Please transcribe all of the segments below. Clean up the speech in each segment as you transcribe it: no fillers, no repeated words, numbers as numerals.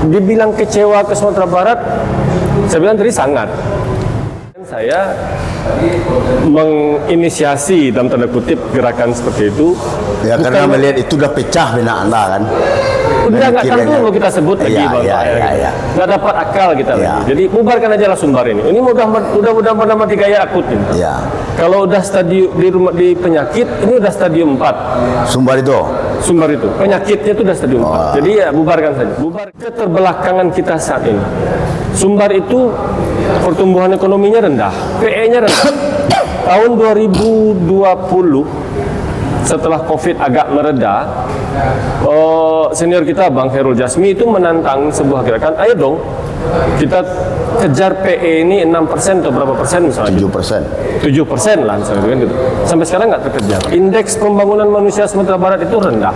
dibilang kecewa ke Sumatera Barat, saya bilang tadi sangat. Saya menginisiasi dalam tanda kutip gerakan seperti itu. Ya karena melihat itu udah pecah benak Anda kan. Udah nggak tentu mau kita sebut lagi, nggak dapat akal kita lagi. Jadi bubarkan aja lah Sumbar ini. Ini mudah mati gaya akut ini. Ya. Kalau udah stadium di penyakit, ini udah stadium 4. Sumbar itu penyakitnya itu udah stadium 4. Jadi ya bubarkan saja. Bubar keterbelakangan kita saat ini. Sumbar itu pertumbuhan ekonominya rendah, PE-nya rendah. Tahun 2020 setelah Covid agak mereda, senior kita Bang Khairul Jasmi itu menantang sebuah gerakan, ayo dong kita kejar PE ini 6% atau berapa persen misalnya? 7% lah misalnya gitu. Sampai sekarang nggak terkejar. Indeks pembangunan manusia Sumatera Barat itu rendah,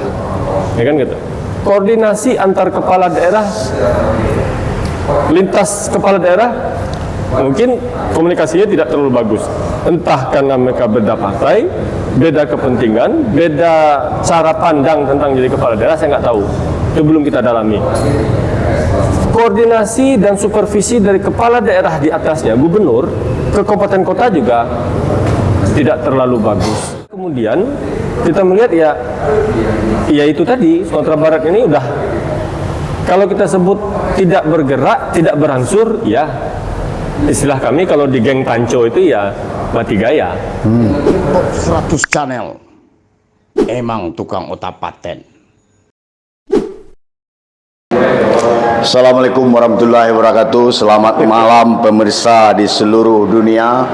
ya kan gitu. Koordinasi antar kepala daerah, lintas kepala daerah, mungkin komunikasinya tidak terlalu bagus. Entah karena mereka beda partai, beda kepentingan, beda cara pandang tentang jadi kepala daerah, saya nggak tahu. Itu belum kita dalami. Koordinasi dan supervisi dari kepala daerah di atasnya, gubernur, ke kabupaten kota juga tidak terlalu bagus. Kemudian kita melihat ya itu tadi, Sumatera Barat ini udah, kalau kita sebut tidak bergerak, tidak berangsur, ya istilah kami kalau di geng Tanco itu ya mati gaya. Top 100 channel emang tukang otak paten. Assalamualaikum warahmatullahi wabarakatuh. Selamat malam pemirsa di seluruh dunia.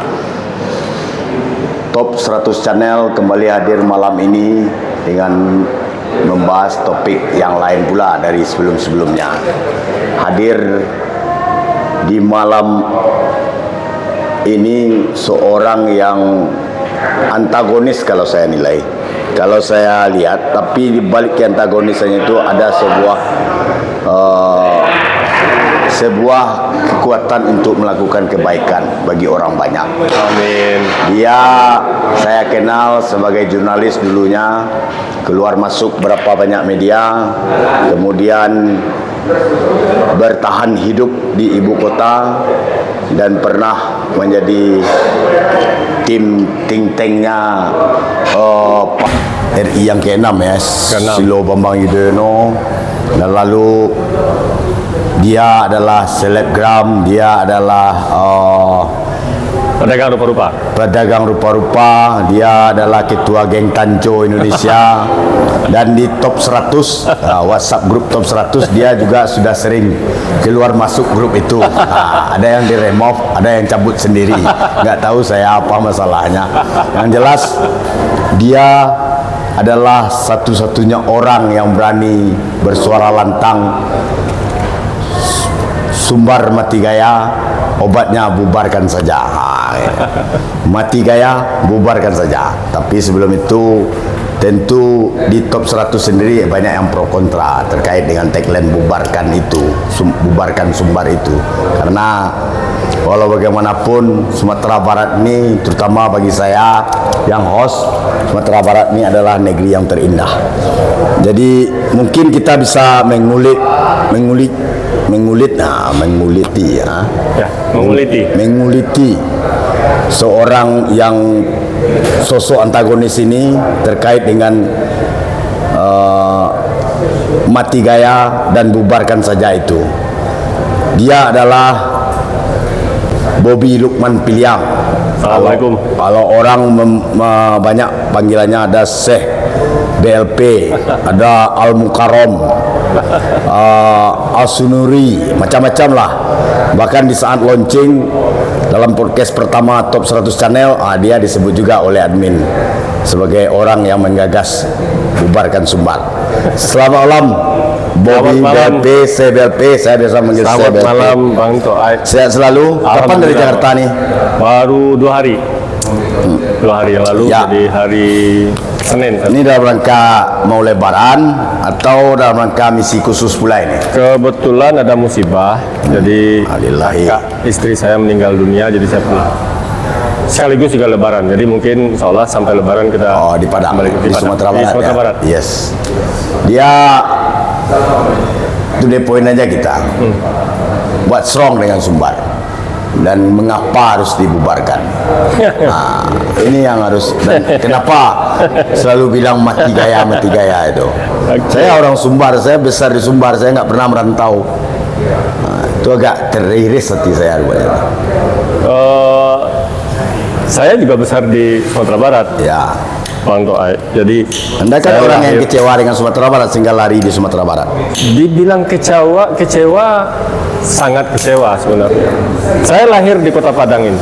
Top 100 channel kembali hadir malam ini dengan membahas topik yang lain pula dari sebelum-sebelumnya. Hadir di malam ini seorang yang antagonis kalau saya nilai, kalau saya lihat, tapi di balik antagonisnya itu ada sebuah kekuatan untuk melakukan kebaikan bagi orang banyak. Amin. Dia saya kenal sebagai jurnalis dulunya, keluar masuk berapa banyak media, kemudian bertahan hidup di ibu kota dan pernah menjadi tim think tanknya RI yang ke-6 ya, Susilo Bambang Yudhoyono. Dan lalu dia adalah selebgram, dia adalah pedagang rupa-rupa, dia adalah ketua geng Tanco Indonesia. Dan di top 100 WhatsApp grup top 100 dia juga sudah sering keluar masuk grup itu. Ada yang di-remove, ada yang cabut sendiri, nggak tahu saya apa masalahnya. Yang jelas dia adalah satu-satunya orang yang berani bersuara lantang, Sumbar mati gaya, obatnya bubarkan saja. Mati gaya, bubarkan saja. Tapi sebelum itu tentu di top 100 sendiri banyak yang pro kontra terkait dengan tagline bubarkan itu, bubarkan Sumbar itu. Karena walau bagaimanapun Sumatera Barat ini, terutama bagi saya yang host, Sumatera Barat ini adalah negeri yang terindah. Jadi mungkin kita bisa menguliti seorang yang sosok antagonis ini terkait dengan mati gaya dan bubarkan saja itu. Dia adalah Bobby Lukman Piliang. Assalamualaikum. Kalau orang banyak panggilannya ada Syekh BLP, ada Al Mukarram, Al Sunuri, macam-macam lah. Bahkan di saat launching dalam podcast pertama Top 100 Channel, dia disebut juga oleh admin sebagai orang yang menggagas bubarkan Sumbar. Selamat malam Bobby BLP, CBLP, saya biasa manggil CBLP. Selamat malam Bang Toai. Sehat selalu. Kapan dari Jakarta nih? Baru 2 hari. 2 hari yang lalu, ya. Jadi hari Senin. Ini dalam rangka mau lebaran atau dalam rangka misi khusus pula ini? Kebetulan ada musibah, jadi kakak istri saya meninggal dunia, jadi saya pulang. Sekaligus juga lebaran, jadi mungkin insya Allah sampai lebaran kita di Padang, di Sumatera Barat. Sumatera Barat. Yes. Dia To the point aja kita. What's wrong dengan Sumbar? Dan mengapa harus dibubarkan? Nah, ini yang harus. Dan kenapa selalu bilang mati gaya itu? Saya orang Sumbar, saya besar di Sumbar, saya nggak pernah merantau. Nah, itu agak teriris hati saya. Saya juga besar di Sumatera Barat, Ya, Bang Toai. Jadi Anda kan saya orang yang lahir- kecewa dengan Sumatera Barat sehingga lari di Sumatera Barat. Dibilang kecewa, sangat kecewa sebenarnya. Saya lahir di Kota Padang ini,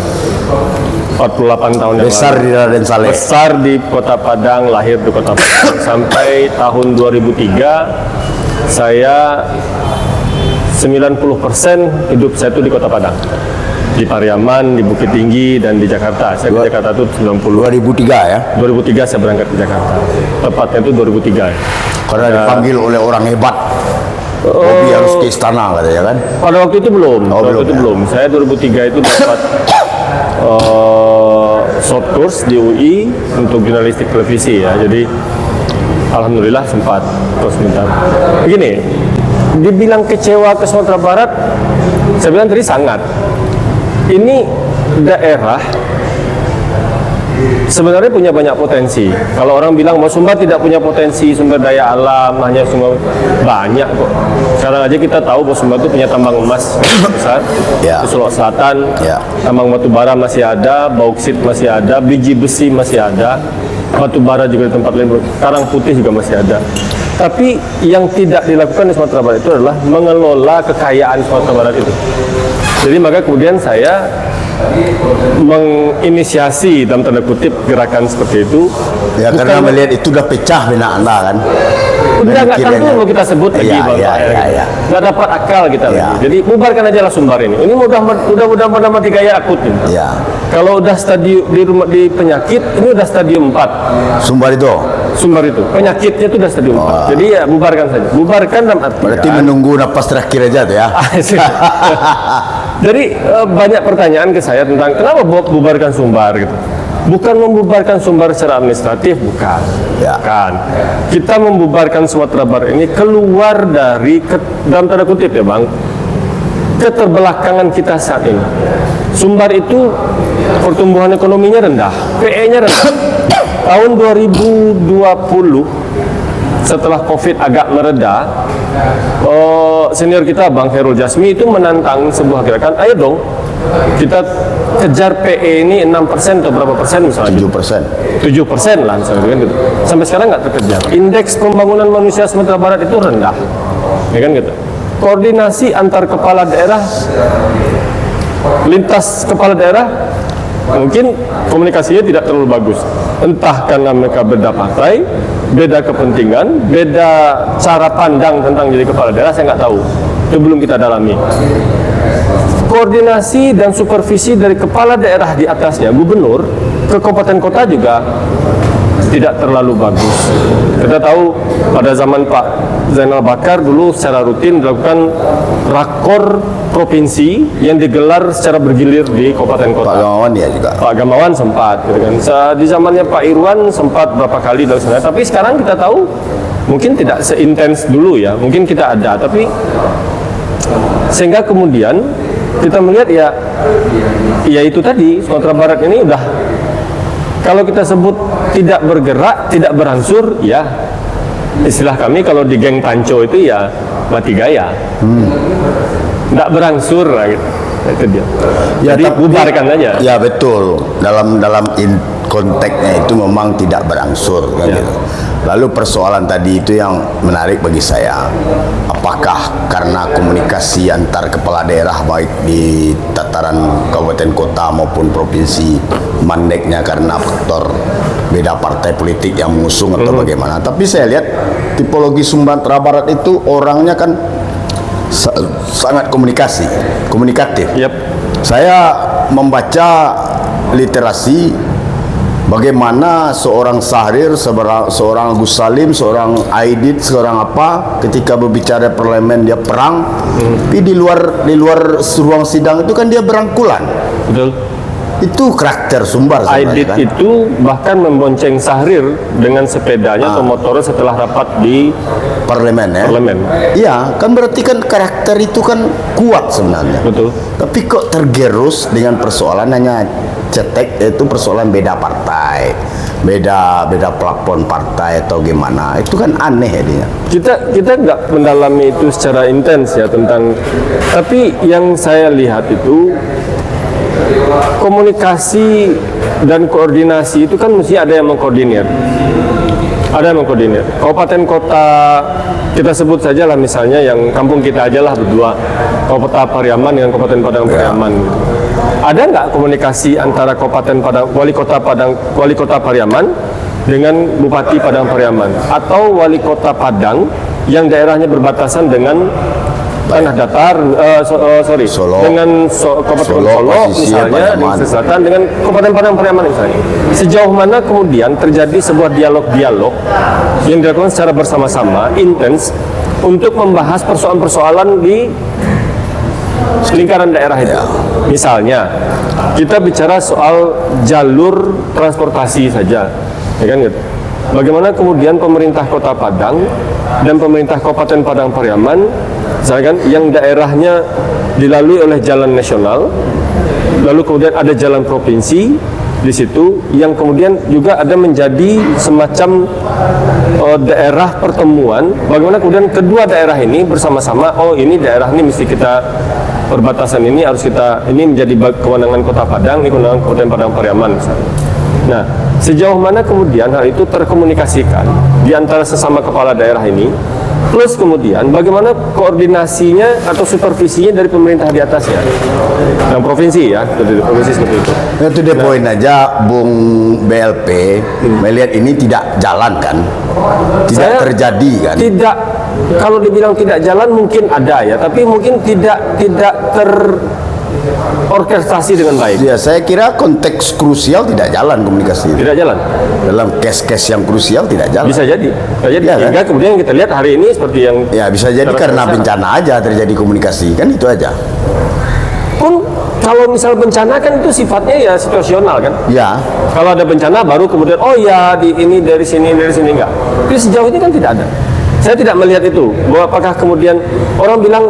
48 tahun yang Besar lalu. di Raden Saleh. Besar di Kota Padang, lahir di Kota Padang. Sampai tahun 2003, saya 90% hidup saya itu di Kota Padang. Di Pariaman, di Bukit Tinggi, dan di Jakarta. Saya ke Jakarta itu 90. 2003 ya. 2003 saya berangkat ke Jakarta. Tepatnya itu 2003. Karena dipanggil oleh orang hebat. Bobi harus ke istana katanya kan. Pada waktu itu belum. Oh, Pada belum, waktu itu ya? belum. Saya 2003 itu dapat short course di UI untuk jurnalistik televisi ya. Jadi alhamdulillah sempat terus minta. Begini, dibilang kecewa ke Sumatera Barat, saya bilang tadi sangat. Ini daerah sebenarnya punya banyak potensi. Kalau orang bilang bahwa Sumbar tidak punya potensi sumber daya alam, hanya sumber banyak kok. Sekarang aja kita tahu bahwa Sumbar itu punya tambang emas besar Ya. di Sulawesi Selatan, Ya. tambang batu bara masih ada, bauksit masih ada, biji besi masih ada, batu bara juga di tempat lain, karang putih juga masih ada. Tapi yang tidak dilakukan di Sumatera Barat itu adalah mengelola kekayaan Sumatera Barat itu. Jadi maka kemudian saya menginisiasi dalam tanda kutip gerakan seperti itu. Ya Bukan- karena melihat itu udah pecah benak Anda kan. udah nggak Kiranya- tentu mau kita sebut lagi Iya, Bang iya, Pak, iya, iya. nggak dapat akal kita Iya. lagi. Jadi bubarkan aja lah Sumbar ini. Ini udah mati gaya akut ini. Ya. Kalau udah stadium di penyakit, ini udah stadium 4. Sumbar itu. Sumbar itu penyakitnya itu udah stadium 4. Jadi ya bubarkan saja. Bubarkan dalam arti. Berarti menunggu napas terakhir aja tuh ya. Jadi banyak pertanyaan ke saya tentang kenapa bubarkan Sumbar gitu. Bukan membubarkan Sumbar secara administratif, bukan. Ya. Bukan. Kita membubarkan Sumatera Barat ini keluar dari dalam tanda kutip ya Bang, keterbelakangan kita saat ini. Sumbar itu pertumbuhan ekonominya rendah, PE-nya rendah. Tahun 2020 setelah Covid agak mereda, senior kita Bang Khairul Jasmi itu menantang sebuah gerakan, ayo dong kita kejar PE ini 6% atau berapa persen misalnya. 7%. 7% lah misalnya kan gitu. Sampai sekarang nggak terkejar. Indeks pembangunan manusia Sumatera Barat itu rendah, ya kan gitu. Koordinasi antar kepala daerah, lintas kepala daerah, mungkin komunikasinya tidak terlalu bagus. Entah karena mereka beda partai, beda kepentingan, beda cara pandang tentang jadi kepala daerah, saya nggak tahu. Itu belum kita dalami. Koordinasi dan supervisi dari kepala daerah di atasnya, gubernur, ke kabupaten kota juga tidak terlalu bagus. Kita tahu pada zaman Pak Zainal Bakar dulu secara rutin dilakukan rakor provinsi yang digelar secara bergilir di kabupaten kota. Pak Gamawan ya juga. Pak Gamawan sempat, gitu kan. Di zamannya Pak Irwan sempat berapa kali dilaksanakan. Tapi sekarang kita tahu mungkin tidak seintens dulu ya. Mungkin kita ada, tapi sehingga kemudian kita melihat ya itu tadi Sumatera Barat ini udah, kalau kita sebut tidak bergerak, tidak berangsur, ya istilah kami kalau di geng Tanco itu ya mati gaya, tidak berangsur lah gitu. Itu dia. Jadi tapi- bubarkan aja. Ya betul. Dalam konteksnya itu memang tidak berangsur kan Ya. gitu. Lalu persoalan tadi itu yang menarik bagi saya. Apakah karena komunikasi antar kepala daerah baik di tataran kabupaten kota maupun provinsi mandeknya karena faktor beda partai politik yang mengusung atau bagaimana. Tapi saya lihat tipologi Sumatera Barat itu orangnya kan sangat komunikatif. Yap. Saya membaca literasi bagaimana seorang Syahrir, seorang Agus Salim, seorang Aidit, seorang apa ketika berbicara parlemen dia perang, tapi di luar ruang sidang itu kan dia berangkulan. Betul. Itu karakter Sumbar Aidit sebenarnya, kan? itu bahkan membonceng Sahrir dengan sepedanya atau motornya setelah rapat di Parlemen ya. parlemen. Iya, kan berarti kan karakter itu kan kuat sebenarnya. Betul. Tapi kok tergerus dengan persoalan hanya cetek, itu persoalan beda partai, beda plafon partai atau gimana? Itu kan aneh ya dia. Kita nggak mendalami itu secara intens ya tentang, tapi yang saya lihat itu komunikasi dan koordinasi itu kan mesti ada yang mengkoordinir. Ada yang mengkoordinir. Kabupaten kota kita sebut saja lah misalnya yang kampung kita aja lah berdua, Kota Pariaman dengan Kabupaten Padang Pariaman. Gitu. Ada nggak komunikasi antara Kabupaten Padang, Wali Kota Pariaman dengan Bupati Padang Pariaman atau Wali Kota Padang yang daerahnya berbatasan dengan tanah datar, Solo. dengan Kabupaten Solo misalnya, di selatan dengan Kabupaten Padang Pariaman misalnya. Sejauh mana kemudian terjadi sebuah dialog-dialog yang dilakukan secara bersama-sama, intens, untuk membahas persoalan-persoalan di lingkaran daerah itu. Misalnya, kita bicara soal jalur transportasi saja, ya kan gitu. Bagaimana kemudian pemerintah Kota Padang dan pemerintah Kabupaten Padang Pariaman, misalkan yang daerahnya dilalui oleh jalan nasional, lalu kemudian ada jalan provinsi di situ, yang kemudian juga ada menjadi semacam daerah pertemuan. Bagaimana kemudian kedua daerah ini bersama-sama, oh ini daerah ini mesti kita perbatasan ini harus kita, ini menjadi kewenangan Kota Padang, ini kewenangan Kabupaten Padang Pariaman misalnya. Nah, sejauh mana kemudian hal itu terkomunikasikan di antara sesama kepala daerah ini, plus kemudian bagaimana koordinasinya atau supervisinya dari pemerintah di atasnya, yang provinsi ya, provinsi seperti itu. Itu dia poin aja, Bung BLP melihat ini tidak jalan kan, tidak Saya terjadi kan. Tidak, kalau dibilang tidak jalan mungkin ada ya, tapi mungkin tidak terorkestrasi dengan baik. Ya, saya kira konteks krusial tidak jalan komunikasi. Tidak jalan. Dalam case-case yang krusial tidak jalan. Bisa jadi. Ya, kan? Hingga kemudian kita lihat hari ini seperti yang Ya, bisa jadi karena sekarang. bencana aja terjadi komunikasi, kan itu aja. Pun kalau misal bencana kan itu sifatnya ya situasional kan. Ya, Kalau ada bencana baru kemudian oh ya di ini dari sini enggak. Tapi sejauh ini kan tidak ada. Saya tidak melihat itu, bahwa apakah kemudian orang bilang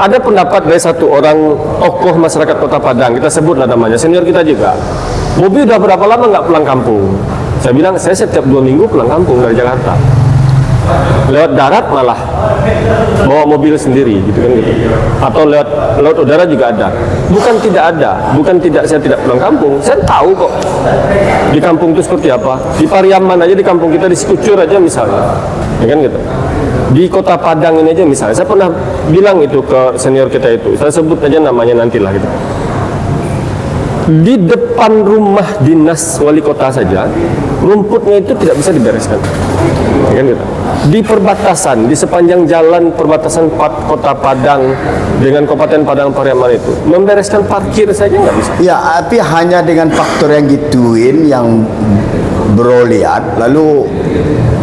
ada pendapat dari satu orang tokoh masyarakat Kota Padang, kita sebutlah namanya, senior kita juga. Bobi udah berapa lama nggak pulang kampung? Saya bilang saya setiap 2 minggu pulang kampung dari Jakarta. Lewat darat malah bawa mobil sendiri gitu kan gitu. Atau lewat laut udara juga ada. Bukan tidak ada, bukan tidak saya tidak pulang kampung. Saya tahu kok di kampung itu seperti apa. Di Pariaman aja, di kampung kita di Sikucur aja misalnya. Ya kan gitu. Di Kota Padang ini aja misalnya, saya pernah bilang itu ke senior kita itu, saya sebut aja namanya nantilah gitu. Di depan rumah dinas wali kota saja, rumputnya itu tidak bisa dibereskan. Ya kan gitu. Di perbatasan, di sepanjang jalan perbatasan Kota Padang dengan Kabupaten Padang Pariaman itu, membereskan parkir saja nggak bisa. ya, tapi hanya dengan faktor yang gituin yang bro lihat, lalu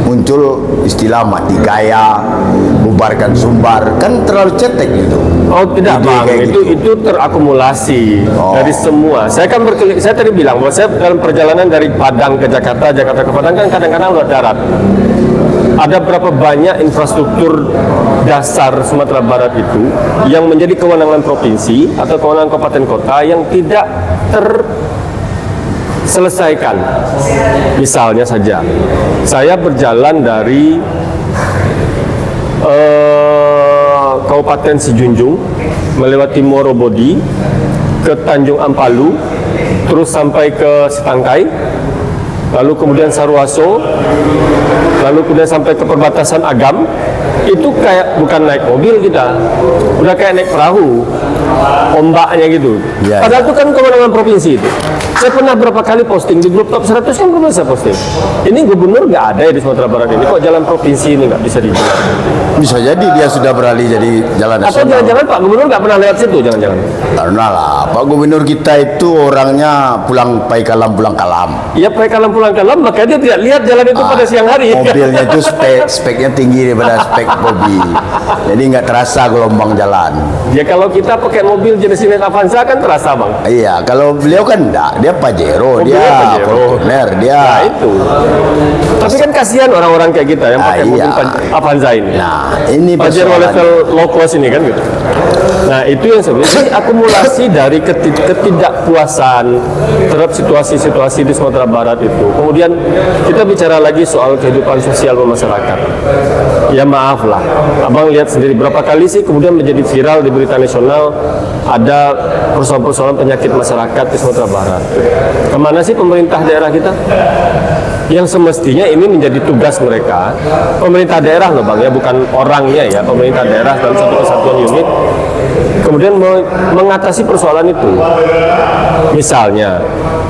muncul istilah mati gaya, bubarkan Sumbar, kan terlalu cetek gitu. Oh tidak Ide bang, kayak gitu. itu terakumulasi Oh. dari semua. Saya kan saya tadi bilang bahwa saya dalam perjalanan dari Padang ke Jakarta, Jakarta ke Padang kan kadang-kadang lewat darat. Ada berapa banyak infrastruktur dasar Sumatera Barat itu yang menjadi kewenangan provinsi atau kewenangan kabupaten kota yang tidak terselesaikan. Misalnya saja, saya berjalan dari Kabupaten Sijunjung melewati Morobodi ke Tanjung Ampalu, terus sampai ke Setangkai, lalu kemudian Saruaso, lalu kemudian sampai ke perbatasan Agam. Itu kayak bukan naik mobil kita, udah kayak naik perahu, ombaknya gitu. Ya, Padahal itu kan kewenangan provinsi itu. Saya pernah berapa kali posting di grup top 100 kan pernah saya posting. Ini gubernur nggak ada ya di Sumatera Barat ini, kok jalan provinsi ini nggak bisa dijalan? Bisa jadi dia sudah beralih jadi jalan Atau nasional. jangan-jangan Pak Gubernur nggak pernah lewat situ, jangan-jangan? Karena lah, Pak Gubernur kita itu orangnya pulang kalam. Ya pulang kalam, makanya dia tidak lihat jalan itu pada siang hari. Mobilnya itu speknya tinggi daripada spek Bobby. Jadi nggak terasa gelombang jalan. Ya kalau kita pakai mobil jenis Avanza kan terasa bang. Iya, kalau beliau kan enggak, dia Pajero, Mobilnya dia Pajero. Fortuner, dia. Nah itu. Tapi kan kasihan orang-orang kayak kita yang pakai mobil iya. Avanza ini. Nah, ini Pajero persoalan. level low cost ini kan gitu. Nah itu yang sebenarnya jadi akumulasi dari ketidakpuasan terhadap situasi-situasi di Sumatera Barat itu. Kemudian kita bicara lagi soal kehidupan sosial masyarakat. Ya maaf lah, abang lihat sendiri berapa kali sih kemudian menjadi viral di berita nasional ada persoalan-persoalan penyakit masyarakat di Sumatera Barat. Kemana sih pemerintah daerah kita? Yang semestinya ini menjadi tugas mereka, pemerintah daerah loh bang ya, bukan orangnya ya, pemerintah daerah dalam satu kesatuan unit, kemudian mengatasi persoalan itu. Misalnya,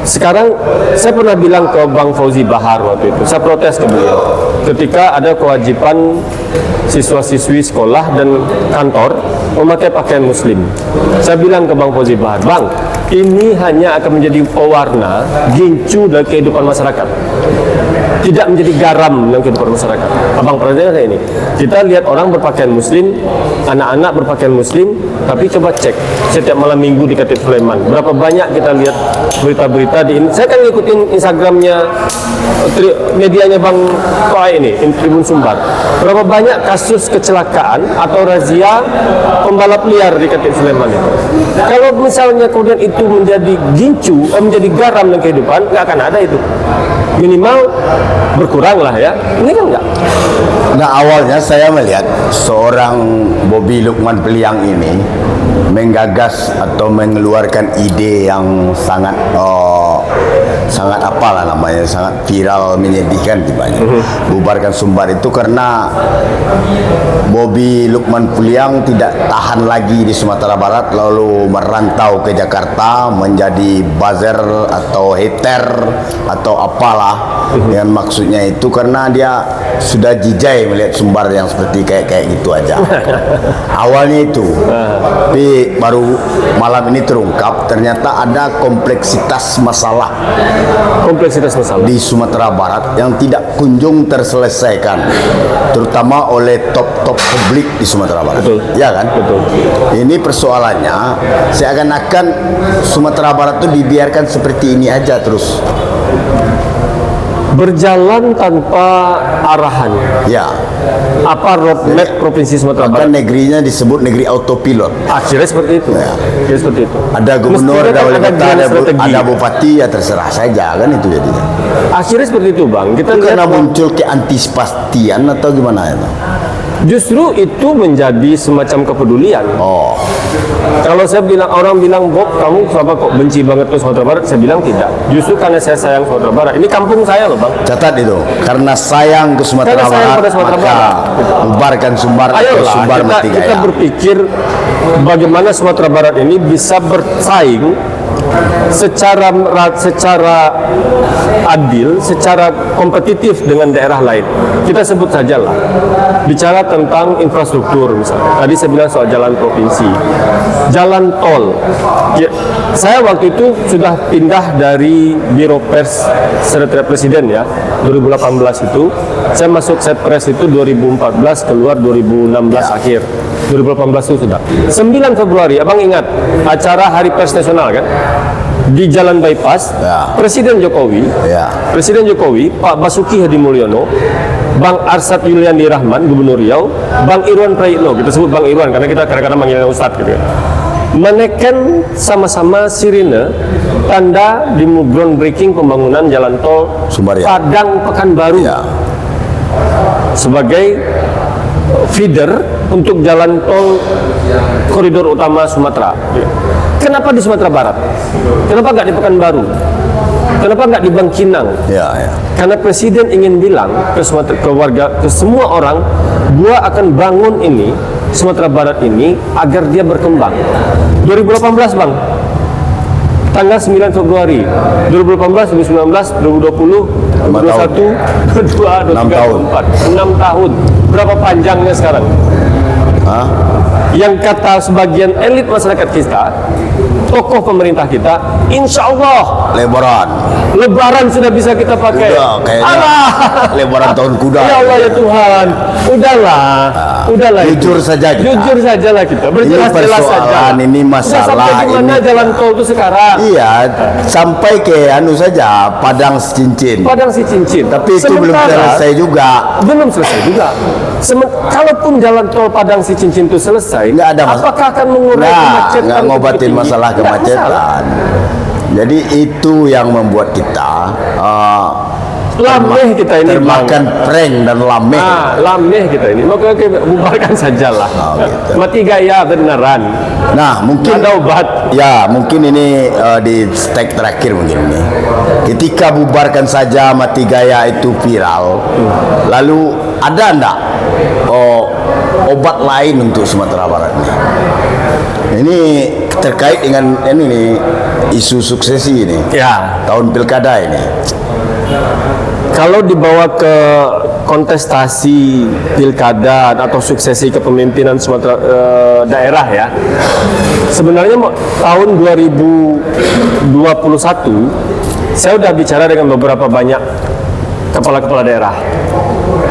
sekarang saya pernah bilang ke Bang Fauzi Bahar waktu itu, saya protes ke beliau, ketika ada kewajiban siswa-siswi sekolah dan kantor memakai pakaian muslim. Saya bilang ke Bang Fauzi Bahar, Bang, ini hanya akan menjadi pewarna gincu dari kehidupan masyarakat, tidak menjadi garam dalam kehidupan masyarakat. Abang perhatikan ini, kita lihat orang berpakaian muslim, anak-anak berpakaian muslim, tapi coba cek setiap malam minggu di Khatib Sulaiman, berapa banyak kita lihat berita-berita di ini. Saya kan ngikutin Instagramnya medianya Bang Toai ini, Tribun Sumbar. Berapa banyak kasus kecelakaan atau razia pembalap liar di Khatib Sulaiman itu. Kalau misalnya kemudian itu menjadi gincu, menjadi garam dalam kehidupan, nggak akan ada itu. Minimal berkurang lah ya. Ini kan enggak. Nah, awalnya saya melihat seorang Bobby Lukman Peliang ini menggagas atau mengeluarkan ide yang sangat apalah namanya, sangat viral, menyedihkan tibanya. Bubarkan Sumbar itu karena Bobby Lukman Peliang tidak tahan lagi di Sumatera Barat, lalu merantau ke Jakarta menjadi buzzer atau hater atau apalah, dengan maksudnya itu karena dia sudah jijai melihat Sumbar yang seperti kayak gitu aja. Awalnya itu, tapi baru malam ini terungkap ternyata ada kompleksitas masalah di Sumatera Barat yang tidak kunjung terselesaikan, terutama oleh top publik di Sumatera Barat. Betul. Ya kan? Betul. Ini persoalannya seakan-akan Sumatera Barat itu dibiarkan seperti ini aja terus. Berjalan tanpa arahan. Ya. Apa roadmap Provinsi Sumatera Maka Barat? negerinya disebut negeri autopilot. Akhirnya seperti itu. Ya. Akhirnya seperti itu. Ada gubernur, Mestinya ada kan wali kota, jalan ada strategi. bupati, ya terserah saja kan itu jadinya. Akhirnya seperti itu bang. Kita Itu lihat karena bahwa muncul keantisipasian atau gimana itu? justru itu menjadi semacam kepedulian. Oh, Kalau saya bilang, orang bilang, Bob, kamu kenapa kok benci banget ke Sumatera Barat? Saya bilang tidak. Justru karena saya sayang Sumatera Barat. Ini kampung saya loh bang. catat itu. Karena sayang ke Sumatera Karena sayang Barat, pada Sumatera maka Barat. bubarkan Sumbar atau Ayolah Sumbar mati kita gaya. berpikir bagaimana Sumatera Barat ini bisa bersaing secara adil, secara kompetitif dengan daerah lain. Kita sebut sajalah, bicara tentang infrastruktur misalnya. Tadi saya bilang soal jalan provinsi, jalan tol. Ya, saya waktu itu sudah pindah dari Biro Pers Sekretariat Presiden ya, 2018 itu. Saya masuk Setpres itu 2014, keluar 2016 akhir. 2018 itu sudah. 9 Februari, abang ingat acara Hari Pers Nasional kan? Di Jalan Bypass, Ya. Presiden Jokowi, Ya. Pak Basuki Hadi Mulyono, Bang Arsad Yuliandi Rahman, Gubernur Riau, Bang Irwan Prayitno, kita sebut Bang Irwan karena kita kadang-kadang manggilnya Ustadz gitu kan, menekan sama-sama sirine tanda di groundbreaking pembangunan jalan tol Sumbar ya. Padang Pekanbaru Ya. sebagai feeder untuk jalan tol koridor utama Sumatera. Kenapa di Sumatera Barat? Kenapa nggak di Pekanbaru? Kenapa nggak di Bangkinang? Ya, ya. Karena Presiden ingin bilang ke warga, ke semua orang, gua akan bangun ini Sumatera Barat ini agar dia berkembang. 2018 bang, tanggal 9 Februari 2018, 2019, 2020, 2021, 2022, 6 tahun. 2024, 6 tahun. Berapa panjangnya sekarang? Hah? yang kata sebagian elit masyarakat kita, tokoh pemerintah kita, insya Allah Lebaran sudah bisa kita pakai. Udah, kayaknya Lebaran tahun kuda. Ya Allah ya Tuhan, udahlah. Jujur saja kita. Jujur sajalah kita. Berjelas-jelas saja. Ini masalah sampai di mana ini. jalan tol itu sekarang? Iya, sampai ke saja Padang Cincin. Padang si cincin. Tapi itu belum selesai juga. Belum selesai juga. Kalaupun jalan tol Padang si cincin itu selesai, Nggak ada apakah akan mengurai kemacetan? Nggak ngobatin tinggi? masalah Nggak kemacetan. masalah. Jadi itu yang membuat kita Lameh kita ini, termakan prank dan lameh. Lameh kita ini. Maka bubarkan sajalah. Gitu. Mati gaya beneran. Nah, mungkin Ada obat. ya, mungkin ini di step terakhir mungkin ini. Ketika bubarkan saja mati gaya itu viral, lalu ada enggak obat lain untuk Sumatera Barat ini? Ini terkait dengan ini nih, isu suksesi ini. Ya. Tahun pilkada ini. Kalau dibawa ke kontestasi pilkada atau suksesi kepemimpinan Sumatera daerah ya, sebenarnya tahun 2021 saya sudah bicara dengan beberapa banyak kepala-kepala daerah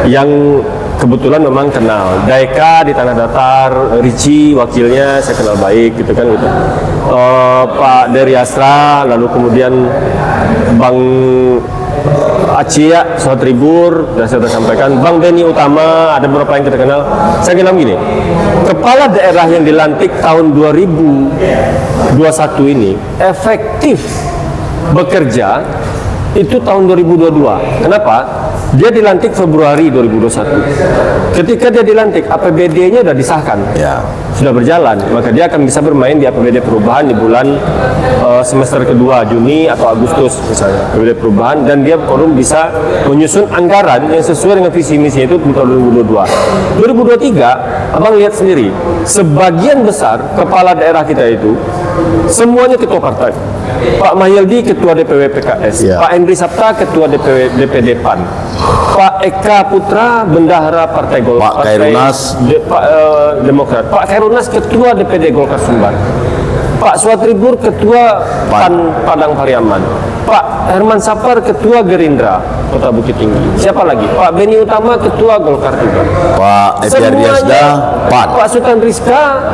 yang kebetulan memang kenal. Daeka di Tanah Datar, Ricci wakilnya saya kenal baik gitu kan gitu. Pak Dery Astra, lalu kemudian Bang Acia Sohatribur, dan saya sudah sampaikan, Bang Beni Utama, ada beberapa yang kita kenal. Saya bilang gini, kepala daerah yang dilantik tahun 2021 ini efektif bekerja itu tahun 2022. Kenapa? Dia dilantik Februari 2021. Ketika dia dilantik, APBD-nya sudah disahkan, sudah berjalan, maka dia akan bisa bermain di APBD perubahan di bulan semester kedua, Juni atau Agustus misalnya, APBD perubahan, dan dia baru bisa menyusun anggaran yang sesuai dengan visi misi itu di tahun 2022. 2023, abang lihat sendiri, sebagian besar kepala daerah kita itu semuanya ketua partai. Pak Mahyildi ketua DPW PKS, Pak Henry Sapta ketua DPD PAN, Pak Eka Putra bendahara Partai Golkar, Pak Khairunas Demokrat, Pak Khairunas ketua DPD Golkar Sumbar, Pak Sohatribur ketua PAN Padang Pariaman, Pak Herman Sapar ketua Gerindra Kota Bukit Tinggi. Siapa lagi? Pak Beni Utama ketua Golkar juga. Pak Epi Ardiasda PAN. Pak Sultan Rizka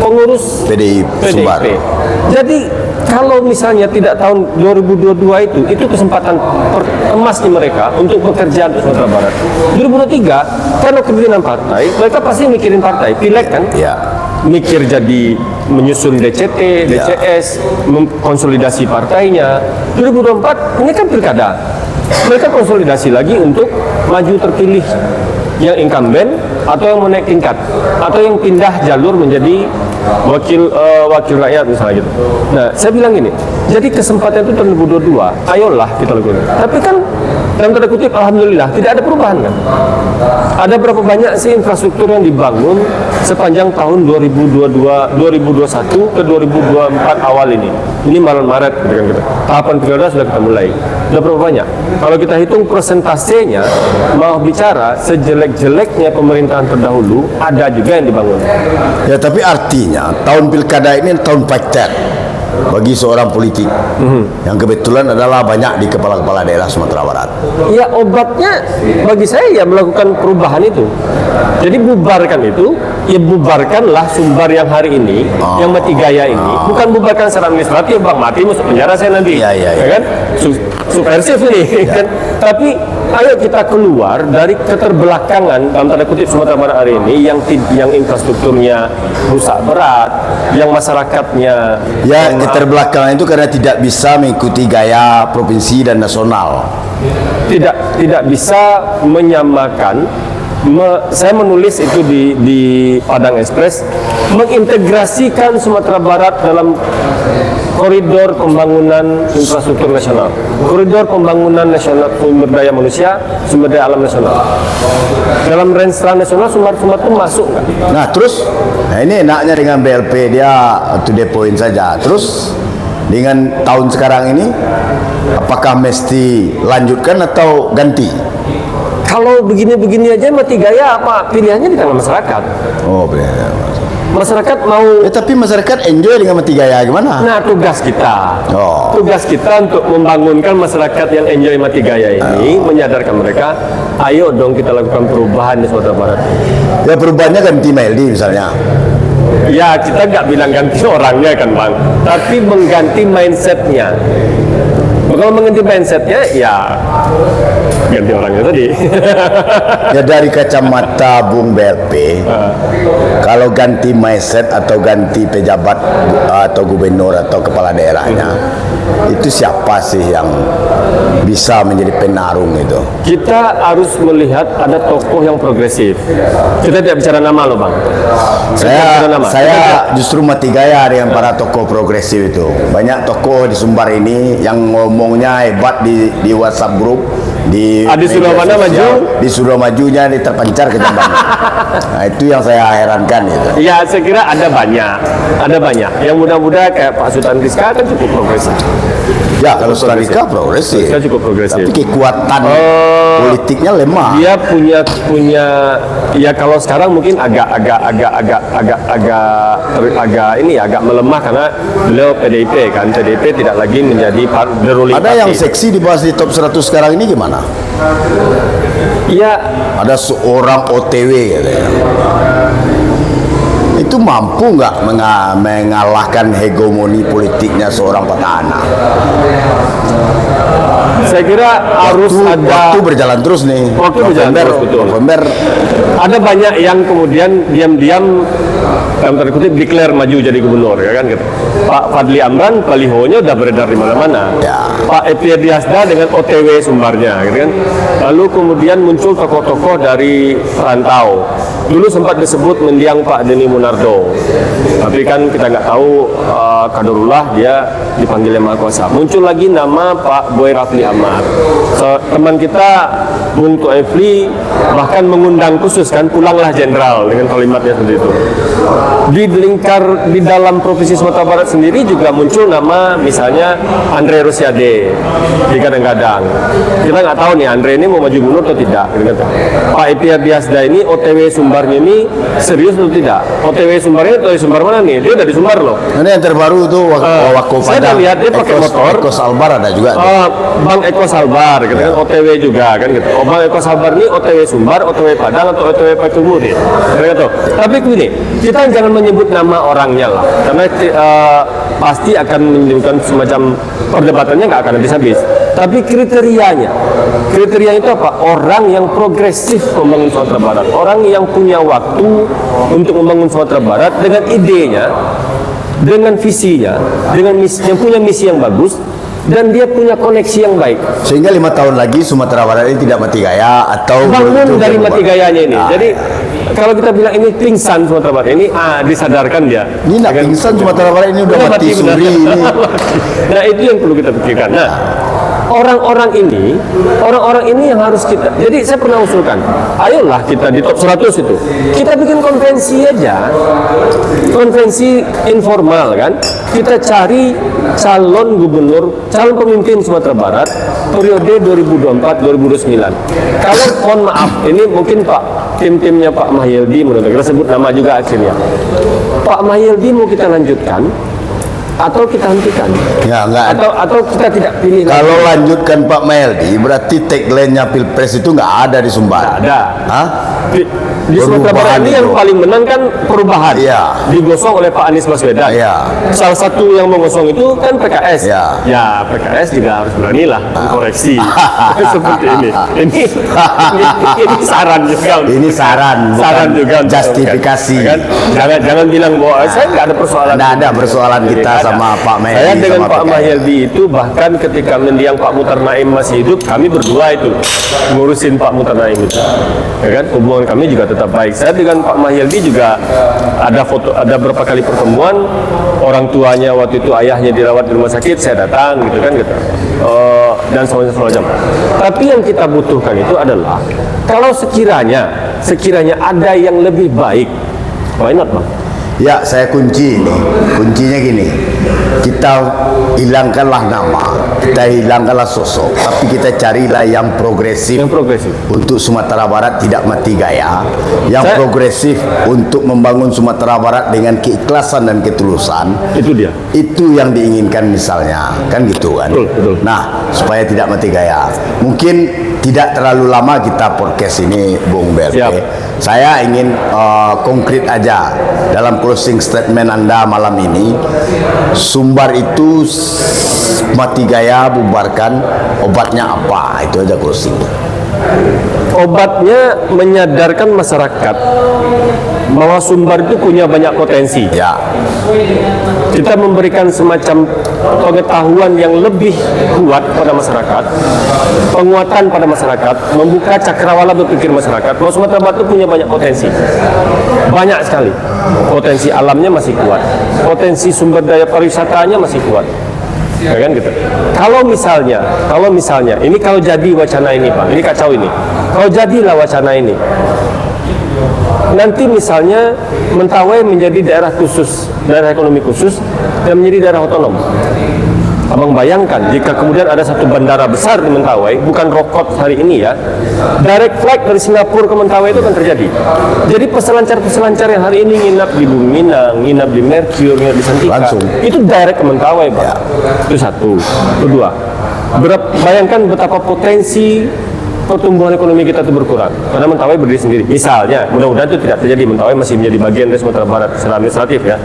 pengurus PDIP Sumbar. Jadi kalau misalnya tidak tahun 2022 itu kesempatan emasnya mereka untuk bekerja untuk Sumatera Barat. 2023 karena kepemimpinan partai, mereka pasti mikirin partai, pileg kan? Ya. Mikir jadi menyusun DCT, DCS, konsolidasi partainya. 2024 ini kan pilkada. Mereka konsolidasi lagi untuk maju terpilih yang incumbent atau yang mau naik tingkat atau yang pindah jalur menjadi wakil rakyat misalnya gitu. Nah, saya bilang gini, jadi kesempatan itu tahun 2022, ayolah kita lakukan. Tapi kan dalam tanda kutip, alhamdulillah tidak ada perubahan kan. Ada berapa banyak sih infrastruktur yang dibangun sepanjang tahun 2021 ke 2024 awal ini? Ini Maret gitu kan kita. Tahapan pilkada sudah kita mulai. Sudah berapa banyak? Kalau kita hitung persentasenya, mau bicara sejelek-jeleknya pemerintahan terdahulu, ada juga yang dibangun. Ya, tapi artinya tahun pilkada ini tahun pacet bagi seorang politik yang kebetulan adalah banyak di kepala-kepala daerah Sumatera Barat. Ya, obatnya bagi saya ya melakukan perubahan itu. Jadi bubarkan itu, ya bubarkanlah Sumbar yang hari ini, yang mati gaya ini. Bukan bubarkan secara administratif, Bang, mati masuk penjara saya nanti. Ya kan? Subversif nih kan. Tapi ayo kita keluar dari keterbelakangan dalam tanda kutip Sumatera Barat hari ini yang infrastrukturnya rusak berat, yang masyarakatnya keterbelakangan itu karena tidak bisa mengikuti gaya provinsi dan nasional. Tidak bisa menyamakan. Saya menulis itu di Padang Express, mengintegrasikan Sumatera Barat dalam koridor pembangunan infrastruktur nasional, koridor pembangunan nasional sumber daya manusia, sumber daya alam nasional. Dalam range nasional Sumbar itu masuk nggak? Nah, terus, ini enaknya dengan BLP dia to the point saja. Terus dengan tahun sekarang ini, apakah mesti lanjutkan atau ganti? Kalau begini-begini aja mati gaya apa? Pilihannya di tangan masyarakat. Oh, benar. Masyarakat mau. Tapi masyarakat enjoy dengan Mati Gaya gimana? Nah, tugas kita. Oh. Tugas kita untuk membangunkan masyarakat yang enjoy Mati Gaya ini, menyadarkan mereka, ayo dong kita lakukan perubahan di Sumatera Barat. Ya perubahannya ganti Meldi misalnya. Ya, kita nggak bilang ganti orangnya kan Bang, tapi mengganti mindsetnya. Kalau mengganti mindsetnya, ya ganti orangnya tadi. Ya dari kacamata Bung BLP, kalau ganti mindset atau ganti pejabat atau gubernur atau kepala daerahnya, itu siapa sih yang bisa menjadi penarung itu? Kita harus melihat ada tokoh yang progresif. Kita tidak bicara nama loh Bang. Saya justru Mati Gaya dengan para tokoh progresif itu. Banyak tokoh di Sumbar ini yang ngomongnya hebat di WhatsApp grup, di sudah mana maju? Di sudah majunya di terpencar ke Jamban. Nah, itu yang saya herankan gitu. Ya, saya kira ada banyak. Yang muda-muda kayak Pak Sultan Rizka kan cukup progresif. Ya, kalau Sultan Rizka progresif. Rizka cukup progresif. Tapi kekuatan politiknya lemah. Dia punya ya kalau sekarang mungkin agak melemah karena beliau PDIP kan. PDIP tidak lagi menjadi the ruling Ada party. yang seksi dibahas di top 100 sekarang ini gimana? Iya, Ada seorang OTW katanya. Itu mampu nggak mengalahkan hegemoni politiknya seorang petahana? saya kira harus Waktu berjalan terus nih. Waktu berjalan terus, betul. November. Ada banyak yang kemudian diam-diam dalam tanda kutip declare maju jadi gubernur, ya kan gitu. Pak Fadli Amran balihonya udah beredar di mana-mana. Ya. Pak Epir Diasda dengan OTW Sumbarnya, gitu kan. Lalu kemudian muncul tokoh-tokoh dari perantau. Dulu sempat disebut mendiang Pak Denny Munardo, tapi kan kita nggak tahu Kadarullah dia dipanggil Yang Maha Kuasa. Muncul lagi nama Pak Boy Rafli Amar. Teman kita Bung Tuefli bahkan mengundang khusus kan, pulanglah jenderal dengan kalimatnya seperti itu. Di dalam provinsi Sumatera Barat sendiri juga muncul nama misalnya Andre Rosiade digadang-gadang. Kita nggak tahu nih Andre ini mau maju gubernur atau tidak, gitu. Pak Epir Diasda ini OTW Sumbarnya ini serius atau tidak? OTW Sumbarnya atau Sumbar mana nih? Dia dari Sumbar loh. Ini yang terbaru itu Saya udah lihat dia pakai motor. Eko Salbar ada juga. Bang Eko Salbar, gitu kan, OTW juga kan gitu. Bang Eko Salbar ini OTW Sumbar, OTW Padang atau OTW Pakumu nih. Gitu. Tapi begini, kita jangan menyebut nama orangnya lah, karena pasti akan menimbulkan semacam perdebatannya nggak akan habis-habis. Tapi kriteria itu apa? Orang yang progresif membangun Sumatera Barat, orang yang punya waktu untuk membangun Sumatera Barat dengan idenya, dengan visinya, dengan yang punya misi yang bagus, dan dia punya koneksi yang baik. Sehingga 5 tahun lagi Sumatera Barat ini tidak Mati Gaya atau bangun dari Mati Gayanya ini. Jadi kalau kita bilang ini pingsan Sumatera Barat ini, disadarkan dia. Ini nak pingsan Sumatera Barat ini udah mati suri ini. Nah, itu yang perlu kita pikirkan. Nah, orang-orang ini yang harus kita. Jadi saya pernah usulkan, ayolah kita di top 100 itu kita bikin konvensi aja, konvensi informal kan. Kita cari calon gubernur, calon pemimpin Sumatera Barat periode 2024-2029. Kalau mohon maaf, ini mungkin timnya Pak Mahyildi, menurut kita sebut nama juga akhirnya. Pak Mahyildi mau kita lanjutkan atau kita hentikan? Ya, enggak. Atau kita tidak pilih lagi? Kalau lanjutkan Pak Mahyildi, berarti tagline-nya Pilpres itu nggak ada di Sumbar. Ada. Hah? Di Sumatera Barat ini yang paling menang kan perubahan. Iya. Digosong oleh Pak Anies Baswedan. Iya. Salah satu yang mengosong itu kan PKS. Iya. Ya, PKS juga harus berani lah mengkoreksi. Seperti ini. Ini saran juga. Ini saran, Saran bukan juga untuk justifikasi. kan? Jangan bilang bahwa saya nggak ada persoalan. Nggak ada persoalan Jadi, kita ada. sama Pak Mahyildi. Saya dengan sama Pak PKS. Mahyildi itu bahkan ketika mendiang Pak Muhtar Naim masih hidup, kami berdua itu ngurusin Pak Muhtar Naim itu. Ya kan? Hubungan kami juga tetap baik. Saya dengan Pak Mahyildi juga ada beberapa kali pertemuan. Orang tuanya waktu itu ayahnya dirawat di rumah sakit, saya datang gitu kan gitu. Dan semacam. Tapi yang kita butuhkan itu adalah kalau sekiranya ada yang lebih baik, why not Bang? Ya, saya kunci ini. Kuncinya gini. Kita hilangkanlah nama, kita hilangkanlah sosok, tapi kita carilah yang progresif. Yang progresif. Untuk Sumatera Barat tidak mati gaya. Yang progresif untuk membangun Sumatera Barat dengan keikhlasan dan ketulusan. Itu dia. Itu yang diinginkan misalnya, kan gitu kan. Betul, betul. Nah, supaya tidak mati gaya. Mungkin tidak terlalu lama kita podcast ini, Bung BLP. Siap. Saya ingin konkret aja dalam closing statement Anda malam ini. Sumbar itu mati gaya, bubarkan, obatnya apa? Itu aja closing. Obatnya menyadarkan masyarakat bahwa Sumbar itu punya banyak potensi. Ya, Kita memberikan semacam pengetahuan yang lebih kuat pada masyarakat, penguatan pada masyarakat, membuka cakrawala berpikir masyarakat bahwa Sumatera Barat itu punya banyak potensi. Banyak sekali. Potensi alamnya masih kuat. Potensi sumber daya pariwisatanya masih kuat. Ya kan gitu. Kalau misalnya, ini kalau jadi wacana ini Pak, ini kacau ini. Kalau jadilah wacana ini, nanti misalnya Mentawai menjadi daerah khusus, daerah ekonomi khusus, dan menjadi daerah otonom. Abang bayangkan jika kemudian ada satu bandara besar di Mentawai, bukan Rokot hari ini ya, direct flight dari Singapura ke Mentawai itu akan terjadi. Jadi peselancar-peselancar yang hari ini nginap di Bumi Minang, nginap di Mercure, nginap di Santika, langsung. itu direct ke Mentawai Pak. Itu satu. Kedua, bayangkan betapa potensi pertumbuhan ekonomi kita itu berkurang karena Mentawai berdiri sendiri. Misalnya, mudah-mudahan itu tidak terjadi. Mentawai masih menjadi bagian dari Sumatera Barat secara administratif ya.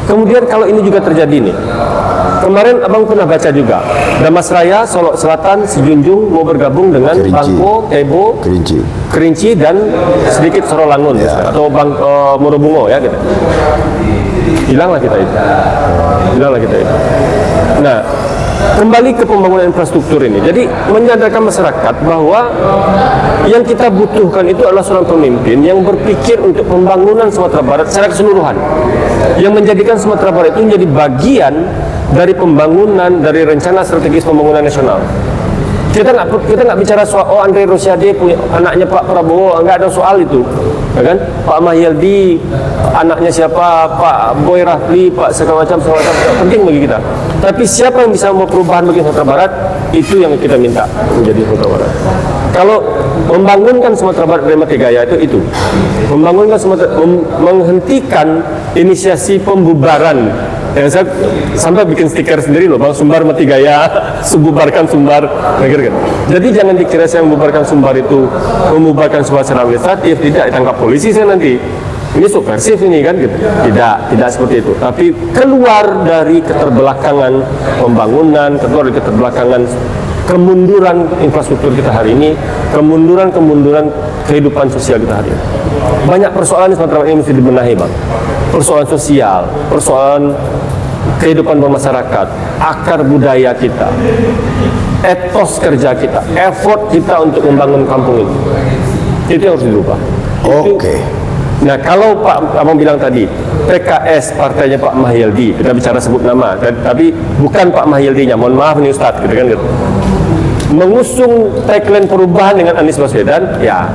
Kemudian kalau ini juga terjadi nih, kemarin abang pernah baca juga, Damasraya, Solok Selatan, Sijunjung mau bergabung dengan Kerinci. Bangko, Tebo, Kerinci dan sedikit Sorolangun atau Morobungo ya gitu. Hilanglah kita itu. Nah, kembali ke pembangunan infrastruktur ini. Jadi menyadarkan masyarakat bahwa yang kita butuhkan itu adalah seorang pemimpin yang berpikir untuk pembangunan Sumatera Barat secara keseluruhan, yang menjadikan Sumatera Barat itu menjadi bagian dari pembangunan, dari rencana strategis pembangunan nasional. Kita nggak bicara soal Andre Rosiade punya anaknya Pak Prabowo, nggak ada soal itu, ya kan? Pak Mahyildi anaknya siapa, Pak Boy Rafli, Pak segala macam penting bagi kita. Tapi siapa yang bisa membawa perubahan bagi Sumatera Barat, itu yang kita minta menjadi Sumatera Barat. Kalau membangunkan Sumatera Barat dari mati gaya itu membangunkan menghentikan inisiasi pembubaran. Yang saya sampai bikin stiker sendiri loh, Bang, Sumbar mati gaya, bubarkan Sumbar, gitu. Jadi jangan dikira saya membubarkan Sumbar itu membubarkan Sumbar secara administratif, tidak ditangkap polisi saya nanti. Ini subversif ini kan gitu. Tidak seperti itu. Tapi keluar dari keterbelakangan pembangunan, keluar dari keterbelakangan kemunduran infrastruktur kita hari ini, kemunduran kehidupan sosial kita hari ini. Banyak persoalan di Sumatera Barat ini mesti dibenahi, Bang. Persoalan sosial, persoalan kehidupan bermasyarakat, akar budaya kita, etos kerja kita, effort kita untuk membangun kampung ini. Itu yang harus dirubah. Oke. Nah, kalau Pak Abang bilang tadi, PKS partainya Pak Mahyildi, kita bicara sebut nama, tapi bukan Pak Mahyildinya, mohon maaf nih Ustadz, gitu kan gitu. Mengusung tagline perubahan dengan Anies Baswedan, ya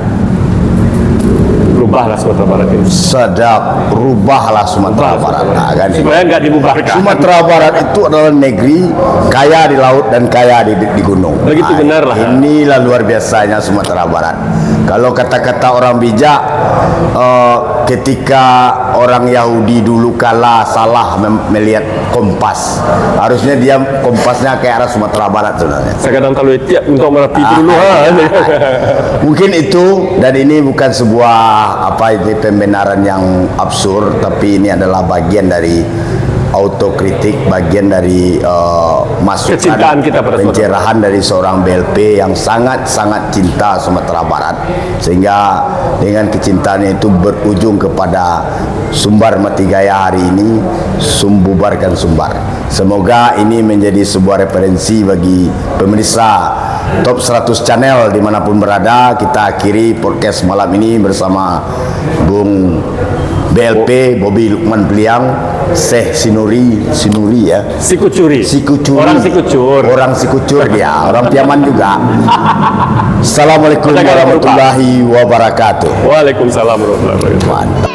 rubahlah Sumatera Barat ini. Sedap, rubahlah Sumatera Barat. Nah, kan Supaya nggak dibubarkan. Sumatera Barat itu adalah negeri kaya di laut dan kaya di gunung. Begitu benar lah. Inilah luar biasanya Sumatera Barat. Kalau kata-kata orang bijak, ketika orang Yahudi dulu kala salah melihat kompas, harusnya dia kompasnya ke arah Sumatera Barat sebenarnya. Saya kadang terlalu tiap untuk merapi itu dulu. Mungkin itu, dan ini bukan sebuah pembenaran yang absurd, tapi ini adalah bagian dari autokritik, bagian dari masukan kecintaan kita pada pencerahan dari seorang BLP yang sangat-sangat cinta Sumatera Barat, sehingga dengan kecintaannya itu berujung kepada Sumbar mati gaya hari ini, bubarkan Sumbar. Semoga ini menjadi sebuah referensi bagi pemirsa Top 100 Channel dimanapun berada. Kita akhiri podcast malam ini bersama Bung BLP Bobi Lukman Peliang, Syekh Sinuri ya. Sikucuri. Orang Sikucur dia, orang Piaman juga. Assalamualaikum warahmatullahi wabarakatuh. Waalaikumsalam warahmatullahi wabarakatuh. Mantap.